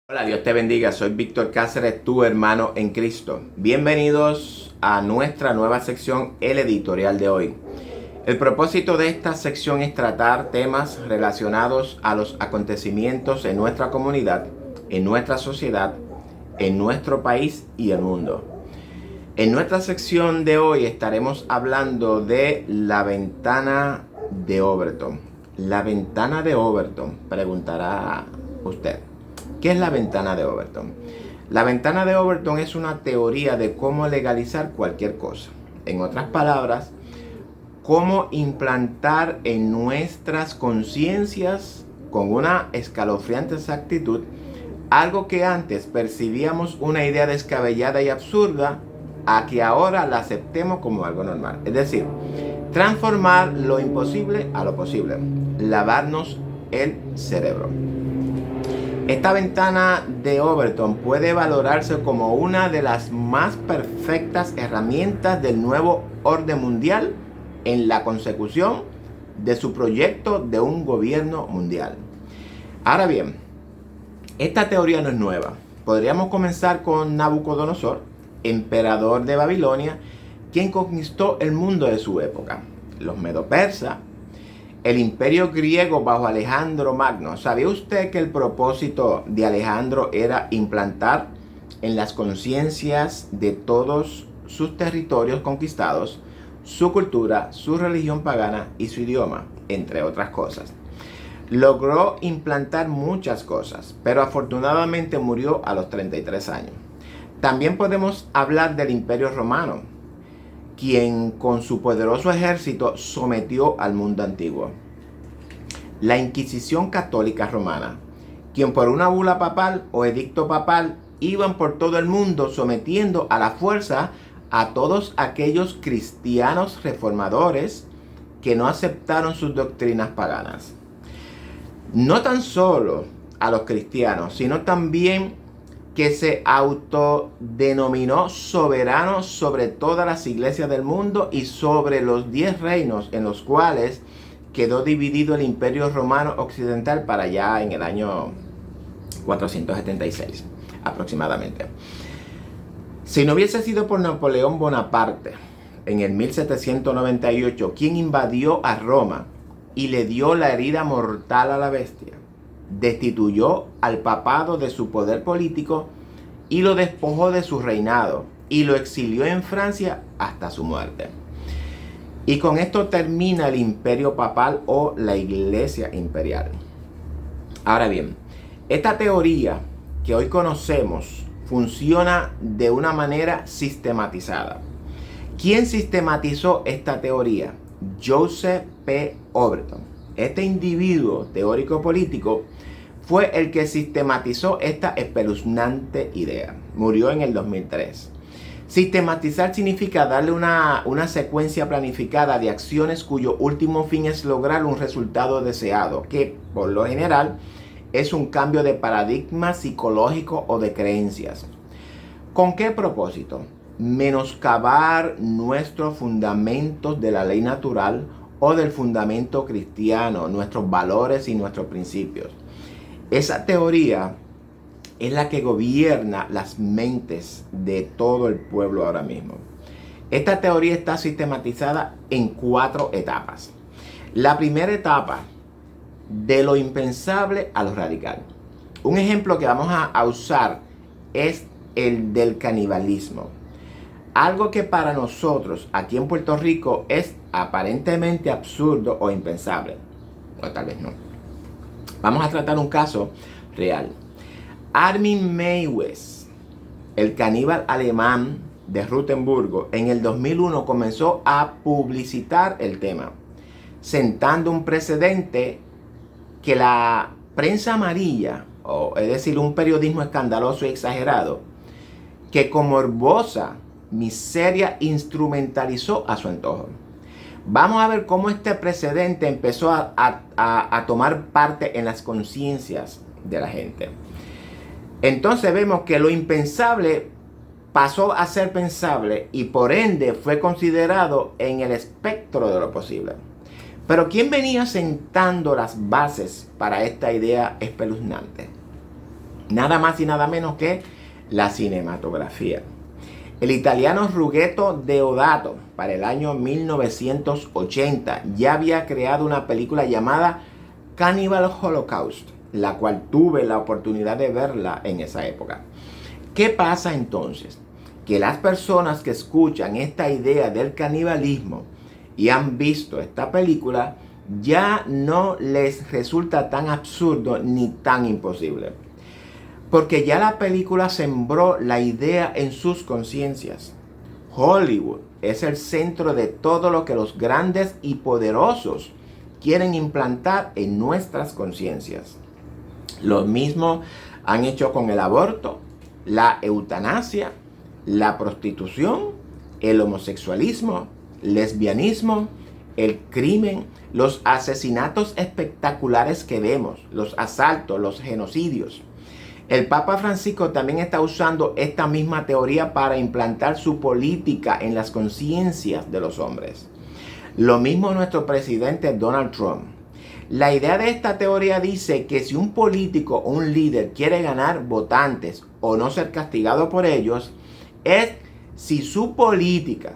Hola, Dios te bendiga. Soy Víctor Cáceres, tu hermano en Cristo. Bienvenidos a nuestra nueva sección, el editorial de hoy. El propósito de esta sección es tratar temas relacionados a los acontecimientos en nuestra comunidad, en nuestra sociedad, en nuestro país y el mundo. En nuestra sección de hoy estaremos hablando de la ventana de Overton. La ventana de Overton, preguntará usted. ¿Qué es la ventana de Overton? La ventana de Overton es una teoría de cómo legalizar cualquier cosa. En otras palabras, cómo implantar en nuestras conciencias con una escalofriante exactitud algo que antes percibíamos una idea descabellada y absurda a que ahora la aceptemos como algo normal. Es decir, transformar lo imposible a lo posible. Lavarnos el cerebro. Esta ventana de Overton puede valorarse como una de las más perfectas herramientas del nuevo orden mundial en la consecución de su proyecto de un gobierno mundial. Ahora bien, esta teoría no es nueva. Podríamos comenzar con Nabucodonosor, emperador de Babilonia, quien conquistó el mundo de su época. Los medo-persas, el imperio griego bajo Alejandro Magno. ¿Sabía usted que el propósito de Alejandro era implantar en las conciencias de todos sus territorios conquistados su cultura, su religión pagana y su idioma, entre otras cosas? Logró implantar muchas cosas, pero afortunadamente murió a los 33 años. También podemos hablar del Imperio Romano, quien con su poderoso ejército sometió al mundo antiguo. La Inquisición Católica Romana, quien por una bula papal o edicto papal iban por todo el mundo sometiendo a la fuerza a todos aquellos cristianos reformadores que no aceptaron sus doctrinas paganas. No tan solo a los cristianos, sino también que se autodenominó soberano sobre todas las iglesias del mundo y sobre los 10 reinos en los cuales quedó dividido el Imperio Romano Occidental para allá en el año 476 aproximadamente. Si no hubiese sido por Napoleón Bonaparte en el 1798, quien invadió a Roma y le dio la herida mortal a la bestia, destituyó al papado de su poder político y lo despojó de su reinado y lo exilió en Francia hasta su muerte. Y con esto termina el imperio papal o la iglesia imperial. Ahora bien, esta teoría que hoy conocemos funciona de una manera sistematizada. ¿Quién sistematizó esta teoría? Joseph P. Overton. Este individuo teórico político fue el que sistematizó esta espeluznante idea. Murió en el 2003. Sistematizar significa darle una secuencia planificada de acciones cuyo último fin es lograr un resultado deseado, que por lo general es un cambio de paradigma psicológico o de creencias. ¿Con qué propósito? Menoscabar nuestros fundamentos de la ley natural o del fundamento cristiano, nuestros valores y nuestros principios. Esa teoría es la que gobierna las mentes de todo el pueblo ahora mismo. Esta teoría está sistematizada en 4 etapas. La primera etapa, de lo impensable a lo radical. Un ejemplo que vamos a usar es el del canibalismo. Algo que para nosotros aquí en Puerto Rico es aparentemente absurdo o impensable. O tal vez no. Vamos a tratar un caso real. Armin Meiwes, el caníbal alemán de Rutenburgo, en el 2001 comenzó a publicitar el tema, sentando un precedente que la prensa amarilla, es decir, un periodismo escandaloso y exagerado, que con morbosa miseria instrumentalizó a su antojo. Vamos a ver cómo este precedente empezó a tomar parte en las conciencias de la gente. Entonces vemos que lo impensable pasó a ser pensable y por ende fue considerado en el espectro de lo posible. Pero ¿quién venía sentando las bases para esta idea espeluznante? Nada más y nada menos que la cinematografía. El italiano Ruggero Deodato, para el año 1980, ya había creado una película llamada Cannibal Holocaust, la cual tuve la oportunidad de verla en esa época. ¿Qué pasa entonces? Que las personas que escuchan esta idea del canibalismo y han visto esta película, ya no les resulta tan absurdo ni tan imposible. Porque ya la película sembró la idea en sus conciencias. Hollywood es el centro de todo lo que los grandes y poderosos quieren implantar en nuestras conciencias. Lo mismo han hecho con el aborto, la eutanasia, la prostitución, el homosexualismo, lesbianismo, el crimen, los asesinatos espectaculares que vemos, los asaltos, los genocidios. El Papa Francisco también está usando esta misma teoría para implantar su política en las conciencias de los hombres. Lo mismo nuestro presidente Donald Trump. La idea de esta teoría dice que si un político o un líder quiere ganar votantes o no ser castigado por ellos, es si su política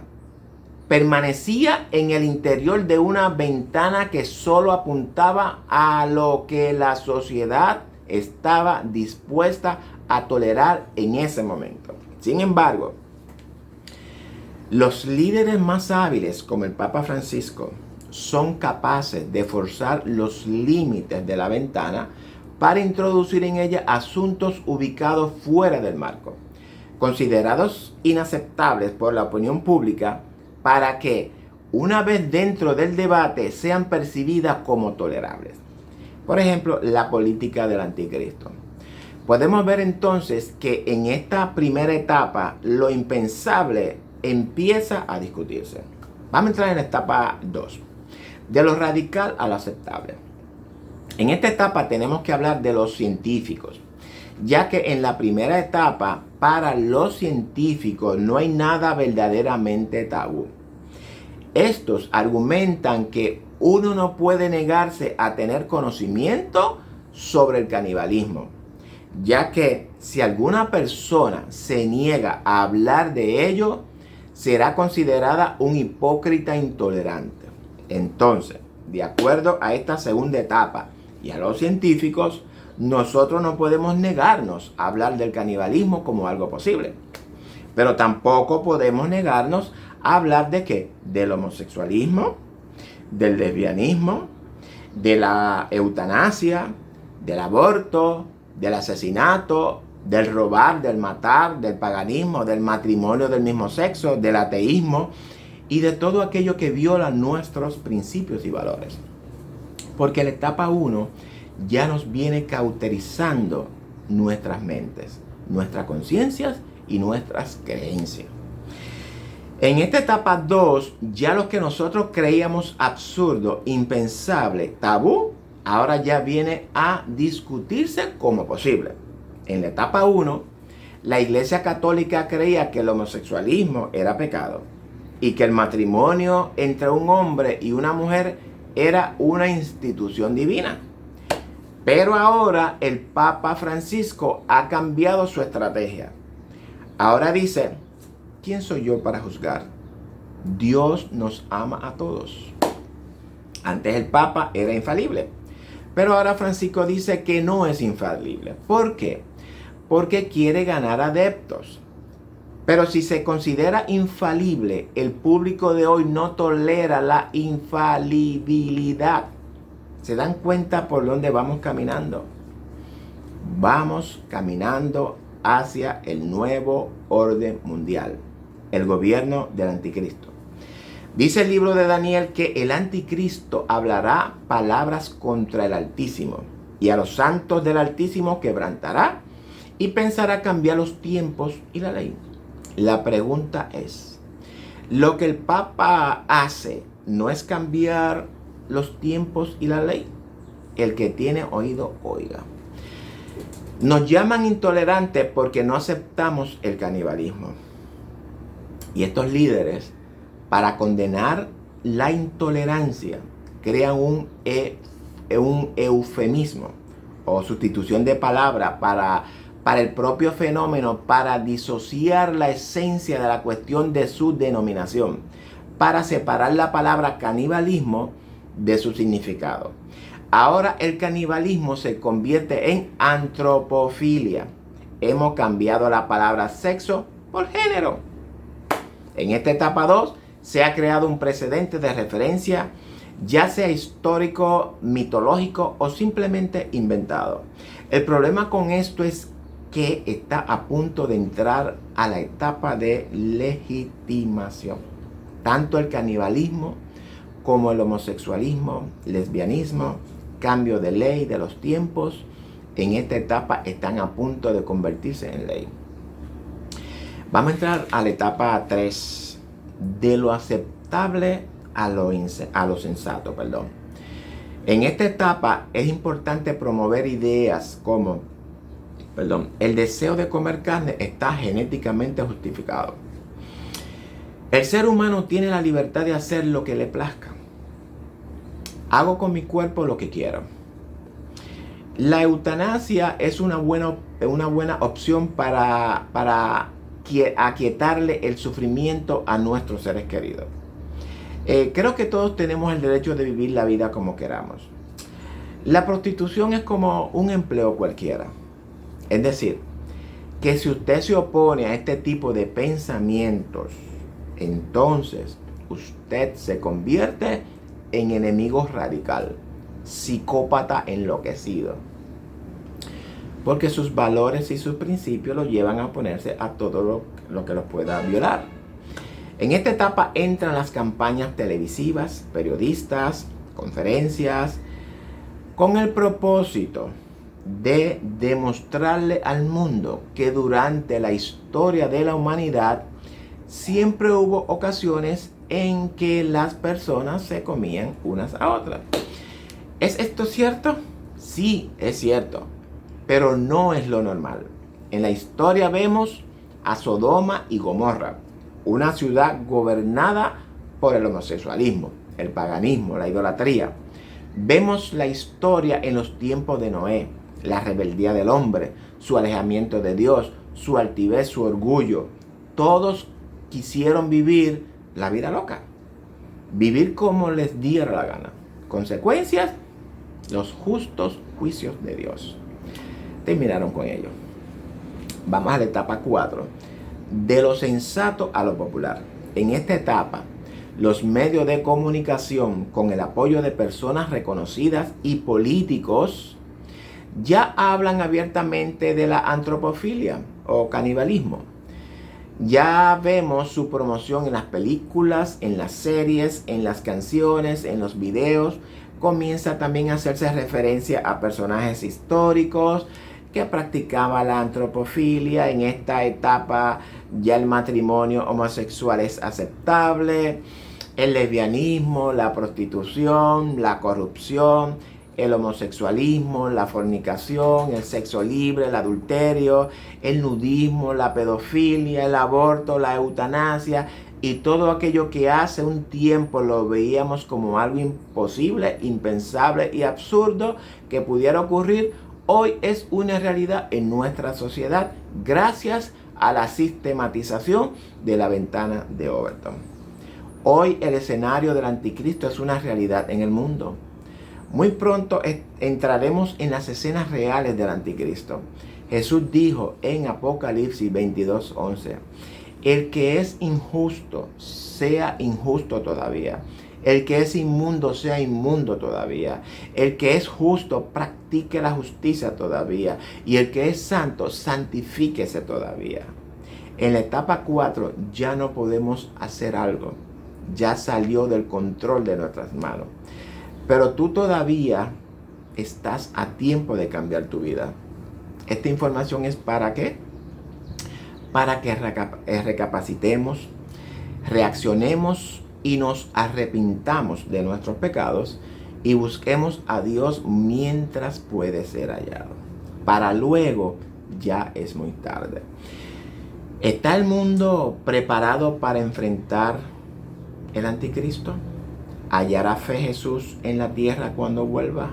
permanecía en el interior de una ventana que solo apuntaba a lo que la sociedad estaba dispuesta a tolerar en ese momento. Sin embargo, los líderes más hábiles, como el Papa Francisco, son capaces de forzar los límites de la ventana para introducir en ella asuntos ubicados fuera del marco, considerados inaceptables por la opinión pública, para que, una vez dentro del debate, sean percibidas como tolerables. Por ejemplo, la política del anticristo. Podemos ver entonces que en esta primera etapa lo impensable empieza a discutirse. Vamos a entrar en la etapa 2, de lo radical a lo aceptable. En esta etapa tenemos que hablar de los científicos, ya que en la primera etapa, para los científicos no hay nada verdaderamente tabú. Estos argumentan que uno no puede negarse a tener conocimiento sobre el canibalismo, ya que si alguna persona se niega a hablar de ello, será considerada un hipócrita intolerante. Entonces, de acuerdo a esta segunda etapa y a los científicos, nosotros no podemos negarnos a hablar del canibalismo como algo posible. Pero tampoco podemos negarnos a hablar de ¿qué? Del homosexualismo, del lesbianismo, de la eutanasia, del aborto, del asesinato, del robar, del matar, del paganismo, del matrimonio del mismo sexo, del ateísmo y de todo aquello que viola nuestros principios y valores. Porque la etapa 1 ya nos viene cauterizando nuestras mentes, nuestras conciencias y nuestras creencias. En esta etapa 2, ya lo que nosotros creíamos absurdo, impensable, tabú, ahora ya viene a discutirse como posible. En la etapa 1, la Iglesia Católica creía que el homosexualismo era pecado y que el matrimonio entre un hombre y una mujer era una institución divina. Pero ahora el Papa Francisco ha cambiado su estrategia. Ahora dice: ¿quién soy yo para juzgar? Dios nos ama a todos. Antes el Papa era infalible, pero ahora Francisco dice que no es infalible. ¿Por qué? Porque quiere ganar adeptos. Pero si se considera infalible, el público de hoy no tolera la infalibilidad. ¿Se dan cuenta por dónde vamos caminando? Vamos caminando hacia el nuevo orden mundial, el gobierno del anticristo. Dice el libro de Daniel que el anticristo hablará palabras contra el Altísimo y a los santos del Altísimo quebrantará y pensará cambiar los tiempos y la ley. La pregunta es, ¿lo que el Papa hace no es cambiar los tiempos y la ley? El que tiene oído, oiga. Nos llaman intolerantes porque no aceptamos el canibalismo. Y estos líderes, para condenar la intolerancia, crean un eufemismo o sustitución de palabra para el propio fenómeno, para disociar la esencia de la cuestión de su denominación, para separar la palabra canibalismo de su significado. Ahora el canibalismo se convierte en antropofilia. Hemos cambiado la palabra sexo por género. En esta etapa 2 se ha creado un precedente de referencia, ya sea histórico, mitológico o simplemente inventado. El problema con esto es que está a punto de entrar a la etapa de legitimación. Tanto el canibalismo como el homosexualismo, lesbianismo, cambio de ley de los tiempos, en esta etapa están a punto de convertirse en ley. Vamos a entrar a la etapa 3, de lo aceptable a lo sensato. En esta etapa es importante promover ideas como el deseo de comer carne está genéticamente justificado. El ser humano tiene la libertad de hacer lo que le plazca. Hago con mi cuerpo lo que quiero. La eutanasia es una buena opción para aquietarle el sufrimiento a nuestros seres queridos. Creo que todos tenemos el derecho de vivir la vida como queramos. La prostitución es como un empleo cualquiera. Es decir, que si usted se opone a este tipo de pensamientos, entonces usted se convierte en enemigo radical, psicópata enloquecido. Porque sus valores y sus principios lo llevan a oponerse a todo lo que los pueda violar. En esta etapa entran las campañas televisivas, periodistas, conferencias, con el propósito de demostrarle al mundo que durante la historia de la humanidad siempre hubo ocasiones en que las personas se comían unas a otras. ¿Es esto cierto? Sí, es cierto, pero no es lo normal. En la historia vemos a Sodoma y Gomorra, una ciudad gobernada por el homosexualismo, el paganismo, la idolatría. Vemos la historia en los tiempos de Noé, la rebeldía del hombre, su alejamiento de Dios, su altivez, su orgullo. Todos quisieron vivir la vida loca, vivir como les diera la gana. Consecuencias, los justos juicios de Dios. Terminaron con ello. Vamos a la etapa 4, de lo sensato a lo popular. En esta etapa, los medios de comunicación, con el apoyo de personas reconocidas y políticos, ya hablan abiertamente de la antropofilia o canibalismo. Ya vemos su promoción en las películas, en las series, en las canciones, en los videos. Comienza también a hacerse referencia a personajes históricos que practicaban la antropofilia. En esta etapa ya el matrimonio homosexual es aceptable, el lesbianismo, la prostitución, la corrupción, el homosexualismo, la fornicación, el sexo libre, el adulterio, el nudismo, la pedofilia, el aborto, la eutanasia y todo aquello que hace un tiempo lo veíamos como algo imposible, impensable y absurdo que pudiera ocurrir, hoy es una realidad en nuestra sociedad gracias a la sistematización de la ventana de Overton. Hoy el escenario del anticristo es una realidad en el mundo. Muy pronto entraremos en las escenas reales del anticristo. Jesús dijo en Apocalipsis 22:11, el que es injusto, sea injusto todavía. El que es inmundo, sea inmundo todavía. El que es justo, practique la justicia todavía. Y el que es santo, santifíquese todavía. En la etapa 4 ya no podemos hacer algo. Ya salió del control de nuestras manos. Pero tú todavía estás a tiempo de cambiar tu vida. Esta información es ¿para qué? Para que recapacitemos, reaccionemos y nos arrepintamos de nuestros pecados y busquemos a Dios mientras puede ser hallado. Para luego ya es muy tarde. ¿Está el mundo preparado para enfrentar el anticristo? ¿Hallará fe Jesús en la tierra cuando vuelva?